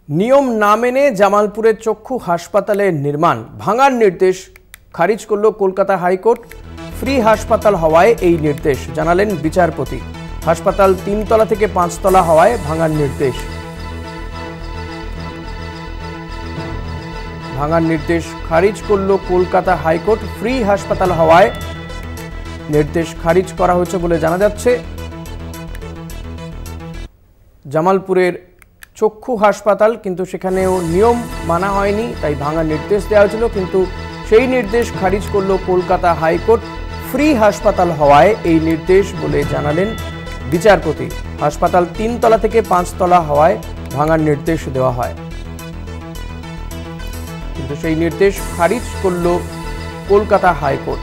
নিয়ম না মেনে জামালপুরের চক্ষু হাসপাতালের নির্মাণ ভাঙার নির্দেশ খারিজ করল কলকাতা হাইকোর্ট। ফ্রি হাসপাতাল হওয়ায় এই নির্দেশ জানালেন বিচারপতি। হাসপাতাল 3 তলা থেকে 5 তলা হওয়ায় ভাঙার নির্দেশ খারিজ করল কলকাতা হাইকোর্ট। ফ্রি হাসপাতাল হওয়ায় নির্দেশ খারিজ করা হয়েছে বলে জানা যাচ্ছে। জামালপুরের চক্ষু হাসপাতাল, কিন্তু সেখানেও নিয়ম মানা হয়নি, তাই ভাঙার নির্দেশ দেওয়া হয়েছিল, কিন্তু সেই নির্দেশ খারিজ করল কলকাতা হাইকোর্ট। ফ্রি হাসপাতাল হওয়ায় এই নির্দেশ বলে জানালেন বিচারপতি। হাসপাতাল 3 তলা থেকে 5 তলা হওয়ায় ভাঙার নির্দেশ দেওয়া হয়, কিন্তু সেই নির্দেশ খারিজ করল কলকাতা হাইকোর্ট।